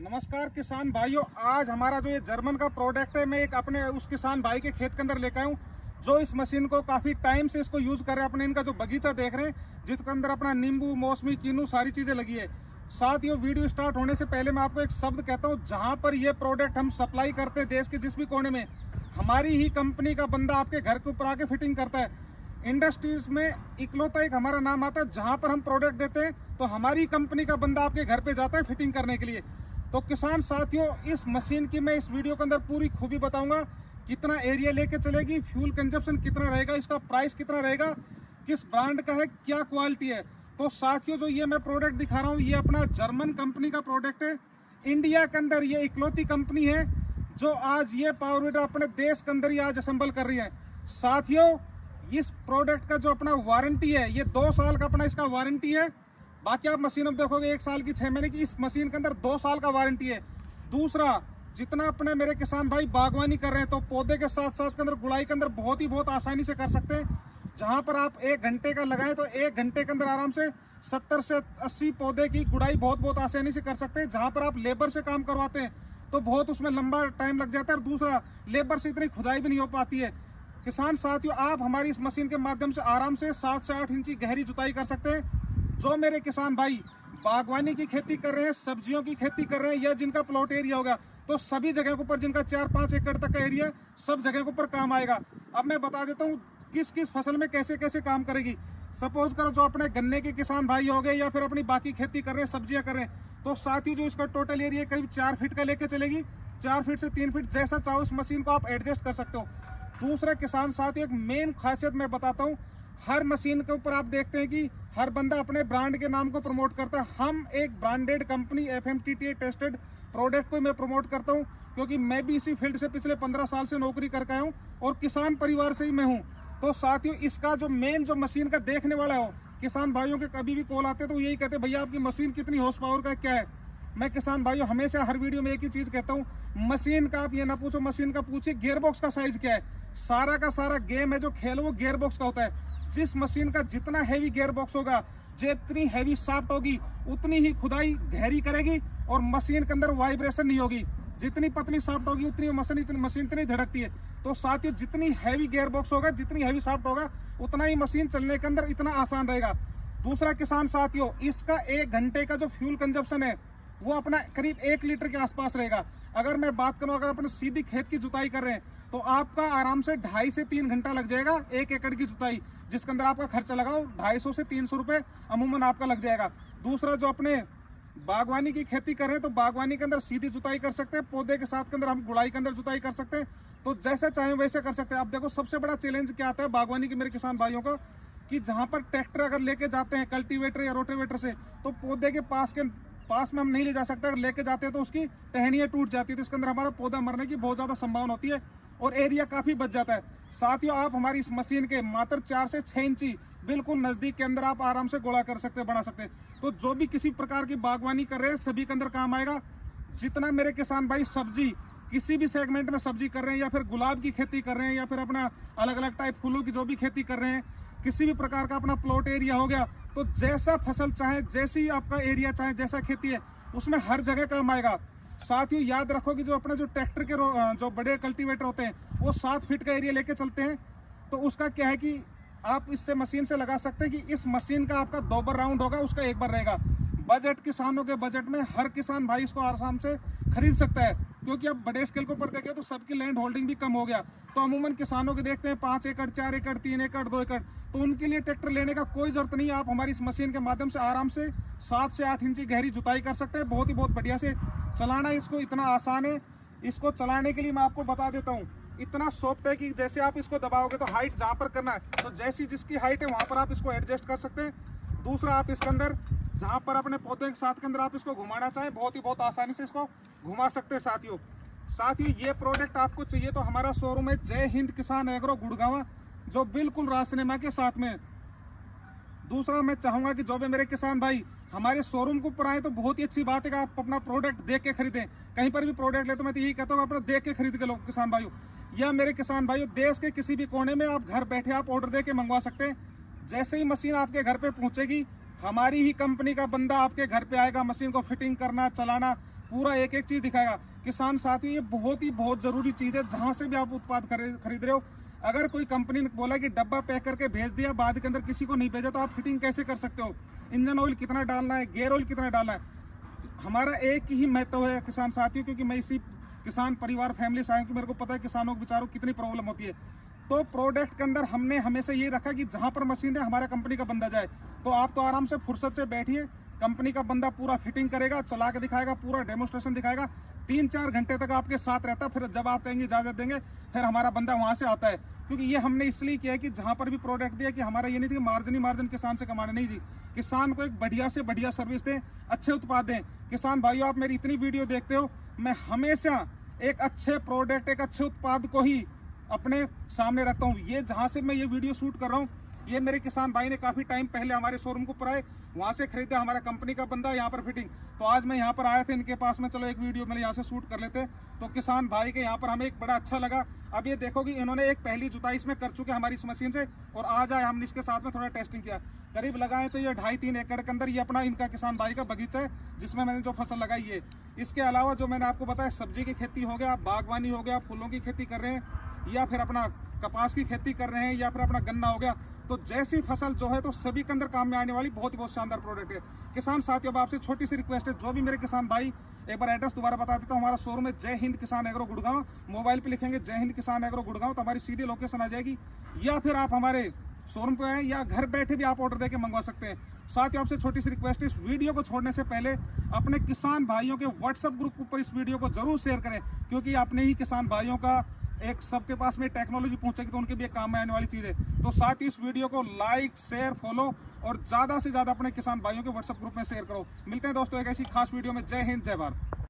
नमस्कार किसान भाइयों। आज हमारा जो ये जर्मन का प्रोडक्ट है, मैं एक अपने उस किसान भाई के खेत के अंदर लेकर आया हूँ जो इस मशीन को काफी टाइम से इसको यूज कर रहे हैं। अपने इनका जो बगीचा देख रहे हैं जिसके अंदर अपना नींबू, मौसमी, कीनू सारी चीजें लगी है। साथ ही वीडियो स्टार्ट होने से पहले मैं आपको एक शब्द कहता हूँ, जहां पर ये प्रोडक्ट हम सप्लाई करते हैं देश के जिस भी कोने में, हमारी ही कंपनी का बंदा आपके घर के ऊपर आके फिटिंग करता है। इंडस्ट्रीज में इकलौता एक हमारा नाम आता है जहां पर हम प्रोडक्ट देते हैं तो हमारी कंपनी का बंदा आपके घर पे जाता है फिटिंग करने के लिए। तो किसान साथियों, इस मशीन की मैं इस वीडियो के अंदर पूरी खूबी बताऊंगा। कितना एरिया लेके चलेगी, फ्यूल कंजप्शन कितना रहेगा, इसका प्राइस कितना रहेगा, किस ब्रांड का है, क्या क्वालिटी है। तो साथियों, जो ये मैं प्रोडक्ट दिखा रहा हूँ ये अपना जर्मन कंपनी का प्रोडक्ट है। इंडिया के अंदर ये इकलौती कंपनी है जो आज ये पावर वीडर अपने देश के अंदर ही आज असेंबल कर रही है। साथियों, इस प्रोडक्ट का जो अपना वारंटी है ये 2 साल का अपना इसका वारंटी है। बाकी आप मशीन में देखोगे 1 साल की 6 महीने की, इस मशीन के अंदर 2 साल का वारंटी है। दूसरा, जितना अपने मेरे किसान भाई बागवानी कर रहे हैं तो पौधे के साथ साथ के अंदर गुड़ाई के अंदर बहुत आसानी से कर सकते हैं। जहां पर आप 1 घंटे का लगाएं तो 1 घंटे के अंदर आराम से 70 से 80 पौधे की गुड़ाई बहुत आसानी से कर सकते हैं। जहां पर आप लेबर से काम करवाते हैं तो बहुत उसमें लंबा टाइम लग जाता है, और दूसरा लेबर से इतनी खुदाई भी नहीं हो पाती है। किसान साथियों, आप हमारी इस मशीन के माध्यम से आराम से 7 से 8 इंची गहरी जुताई कर सकते हैं। जो मेरे किसान भाई बागवानी की खेती कर रहे हैं, सब्जियों की खेती कर रहे हैं, या जिनका प्लॉट एरिया होगा तो सभी जगह के ऊपर, जिनका 4-5 एकड़ तक का एरिया, सब जगह के ऊपर काम आएगा। अब मैं बता देता हूँ किस किस फसल में कैसे कैसे काम करेगी। सपोज करो जो अपने गन्ने के किसान भाई हो गए या फिर अपनी बाकी खेती कर रहे हैं, सब्जियां कर रहे हैं, तो साथ ही जो इसका टोटल एरिया करीब 4 फीट का लेके चलेगी। 4 फीट से 3 फीट जैसा चाहो इस मशीन को आप एडजस्ट कर सकते हो। दूसरा किसान साथ ही एक मेन खासियत मैं बताता हूँ, हर मशीन के ऊपर आप देखते हैं कि हर बंदा अपने ब्रांड के नाम को प्रमोट करता है। हम एक branded company FMTTA tested product को मैं प्रमोट करता हूं, क्योंकि मैं भी इसी फील्ड से पिछले 15 साल से नौकरी करके आया हूं और किसान परिवार से ही मैं हूं। तो साथियों, इसका जो मेन जो मशीन का देखने वाला हो, किसान भाइयों के कभी भी कॉल आते हैं तो यही कहते हैं, भैया आपकी मशीन कितनी हॉर्स पावर का क्या है। मैं किसान भाइयों हमेशा हर वीडियो में एक ही चीज कहता हूँ, मशीन का आप ये ना पूछो, मशीन का पूछिए गियर बॉक्स का साइज क्या है। सारा का सारा गेम है जो खेल वो गियर बॉक्स का होता है। जिस मशीन का जितना हैवी गियर बॉक्स होगा, जितनी हैवी शाफ्ट होगी, उतनी ही खुदाई गहरी करेगी और मशीन के अंदर वाइब्रेशन नहीं होगी। जितनी पतली शाफ्ट होगी उतनी मशीन इतनी धड़कती है। तो साथियों, जितनी हैवी गियर बॉक्स होगा, जितनी हैवी शाफ्ट होगा, उतना ही मशीन चलने के अंदर इतना आसान रहेगा। दूसरा किसान साथियों, इसका 1 घंटे का जो फ्यूल कंजप्शन है वो अपना करीब 1 लीटर के आसपास रहेगा। अगर मैं बात करूं, अगर अपने सीधी खेत की जुताई कर रहे हैं तो आपका आराम से 2.5 से 3 घंटा लग जाएगा 1 एकड़ की जुताई, जिसके अंदर आपका खर्चा लगाओ 250 से 300 रुपए अमूमन आपका लग जाएगा। दूसरा, जो अपने बागवानी की खेती कर रहे हैं तो बागवानी के अंदर सीधी जुताई कर सकते हैं, पौधे के साथ के अंदर हम गुड़ाई के अंदर जुताई कर सकते हैं, तो जैसे चाहे वैसे कर सकते हैं। अब देखो, सबसे बड़ा चैलेंज क्या आता है बागवानी के मेरे किसान भाइयों का, कि जहां पर ट्रैक्टर अगर लेके जाते हैं कल्टीवेटर या रोटावेटर से, तो पौधे के पास में हम नहीं ले जा सकते। अगर लेके जाते हैं तो उसकी टहनियां टूट जाती है, तो इसके अंदर हमारा पौधा मरने की बहुत ज्यादा संभावना होती है और एरिया काफी बच जाता है। साथियों, आप हमारी इस मशीन के मात्र 4 से 6 इंची बिल्कुल नजदीक के अंदर आप आराम से गोला कर सकते हैं, बना सकते हैं। तो जो भी किसी प्रकार की बागवानी कर रहे हैं सभी के अंदर काम आएगा। जितना मेरे किसान भाई सब्जी किसी भी सेगमेंट में सब्जी कर रहे हैं, या फिर गुलाब की खेती कर रहे हैं, या फिर अपना अलग अलग टाइप फूलों की जो भी खेती कर रहे हैं, किसी भी प्रकार का अपना प्लॉट एरिया हो गया, तो जैसा फसल चाहे, जैसी आपका एरिया चाहे, जैसा खेती है, उसमें हर जगह काम आएगा। साथियों, याद रखो कि जो अपना जो ट्रैक्टर के जो बड़े कल्टीवेटर होते हैं वो 7 फीट का एरिया लेके चलते हैं, तो उसका क्या है कि आप इससे मशीन से लगा सकते हैं कि इस मशीन का आपका 2 बार राउंड होगा, उसका 1 बार रहेगा। बजट, किसानों के बजट में हर किसान भाई इसको आराम से खरीद सकता है, क्योंकि अब बड़े स्केल के ऊपर देखें तो सबकी लैंड होल्डिंग भी कम हो गया। तो अमूमन किसानों के देखते हैं 5 एकड़, 4 एकड़, 3 एकड़, 2 एकड़, तो उनके लिए ट्रैक्टर लेने का कोई जरूरत नहीं है। आप हमारी इस मशीन के माध्यम से आराम से 7 से 8 इंची गहरी जुताई कर सकते हैं। बहुत बढ़िया से चलाना इसको इतना आसान है। इसको चलाने के लिए मैं आपको बता देता हूँ, इतना सॉफ्ट है कि जैसे आप इसको दबाओगे तो हाइट जहां पर करना है तो जैसी जिसकी हाइट है वहां पर आप इसको एडजस्ट कर सकते हैं। दूसरा, आप इसके अंदर जहां पर अपने पौधे के साथ के अंदर आप इसको घुमाना चाहें बहुत आसानी से इसको घुमा सकते हैं। साथियों, ये प्रोडक्ट आपको चाहिए तो हमारा शोरूम है जय हिंद किसान एग्रो गुड़गांव, जो बिल्कुल राज सिनेमा के साथ में। दूसरा, मैं चाहूंगा कि जो भी मेरे किसान भाई हमारे शोरूम के ऊपर आए तो बहुत ही अच्छी बात है कि आप अपना प्रोडक्ट देख के खरीदें। कहीं पर भी प्रोडक्ट ले तो मैं तो यही कहता हूँ अपना देख के खरीद के लो किसान भाइयों। या मेरे किसान भाइयों, देश के किसी भी कोने में आप घर बैठे आप ऑर्डर दे के मंगवा सकते हैं। जैसे ही मशीन आपके घर पे पहुंचेगी, हमारी ही कंपनी का बंदा आपके घर पे आएगा मशीन को फिटिंग करना, चलाना, पूरा एक एक चीज दिखाएगा। किसान साथियों, ये बहुत जरूरी चीज है। जहां से भी आप उत्पाद खरीद रहे हो, अगर कोई कंपनी ने बोला कि डब्बा पैक करके भेज दिया, बाद के अंदर किसी को नहीं भेजा, तो आप फिटिंग कैसे कर सकते हो? इंजन ऑयल कितना डालना है, गियर ऑयल कितना डालना है, हमारा एक ही महत्व है किसान साथियों, क्योंकि मैं इसी किसान परिवार फैमिली से आया हूं कि मेरे को पता है किसानों के बेचारों को कितनी प्रॉब्लम होती है। तो प्रोडक्ट के अंदर हमने हमेशा ये रखा कि जहां पर मशीन है हमारा कंपनी का बंदा जाए। तो आप तो आराम से फुर्सत से बैठिए, कंपनी का बंदा पूरा फिटिंग करेगा, चला के दिखाएगा, पूरा डेमोस्ट्रेशन दिखाएगा, 3-4 घंटे तक आपके साथ रहता है। फिर जब आप कहेंगे इजाजत देंगे, फिर हमारा बंदा वहां से आता है। क्योंकि ये हमने इसलिए किया है कि जहां पर भी प्रोडक्ट दिया, कि हमारा ये नहीं थी कि मार्जिन किसान से कमाना, नहीं जी। किसान को एक बढ़िया से बढ़िया सर्विस दें, अच्छे उत्पाद दें। किसान भाइयों, आप मेरी इतनी वीडियो देखते हो, मैं हमेशा एक अच्छे प्रोडक्ट, एक अच्छे उत्पाद को ही अपने सामने रखता हूँ। ये जहां से मैं ये वीडियो शूट कर रहा हूँ, ये मेरे किसान भाई ने काफी टाइम पहले हमारे शोरूम को ऊपर आए, वहां से खरीदा, हमारा कंपनी का बंदा यहाँ पर फिटिंग। तो आज मैं यहाँ पर आया था इनके पास में, चलो एक वीडियो मैंने यहाँ से शूट कर लेते। तो किसान भाई के यहाँ पर हमें एक बड़ा अच्छा लगा। अब ये देखो कि इन्होंने एक पहली जुताई इसमें कर चुके हमारी इस मशीन से, और आज आए हमने इसके साथ में थोड़ा टेस्टिंग किया। करीब लगाए तो ये 2.5-3 एकड़ के अंदर ये अपना इनका किसान भाई का बगीचा है, जिसमें मैंने जो फसल लगाई है। इसके अलावा जो मैंने आपको बताया, सब्जी की खेती हो गया, बागवानी हो गया, फूलों की खेती कर रहे हैं, या फिर अपना कपास की खेती कर रहे हैं, या फिर अपना गन्ना हो गया। तो जैसी फसल जो है, तो सभी के अंदर काम में आने वाली बहुत शानदार प्रोडक्ट है। किसान साथियों, अब आपसे छोटी सी रिक्वेस्ट है, जो भी मेरे किसान भाई, एक बार एड्रेस दोबारा बता देता हूँ। हमारा शोरूम है जय हिंद किसान एग्रो गुड़गांव। मोबाइल पे लिखेंगे जय हिंद किसान एग्रो गुड़गांव, तो हमारी सीधी लोकेशन आ जाएगी। या फिर आप हमारे शोरूम पे आए, या घर बैठे भी आप ऑर्डर देके मंगवा सकते हैं। साथियों, आपसे छोटी सी रिक्वेस्ट है, इस वीडियो को छोड़ने से पहले अपने किसान भाइयों के व्हाट्सएप ग्रुप पर इस वीडियो को जरूर शेयर करें, क्योंकि अपने ही किसान भाइयों का एक सबके पास में टेक्नोलॉजी पहुंचेगी, तो उनके भी एक काम में आने वाली चीज है। तो साथ ही इस वीडियो को लाइक, शेयर, फॉलो और ज्यादा से ज्यादा अपने किसान भाइयों के व्हाट्सएप ग्रुप में शेयर करो। मिलते हैं दोस्तों एक ऐसी खास वीडियो में। जय हिंद, जय भारत।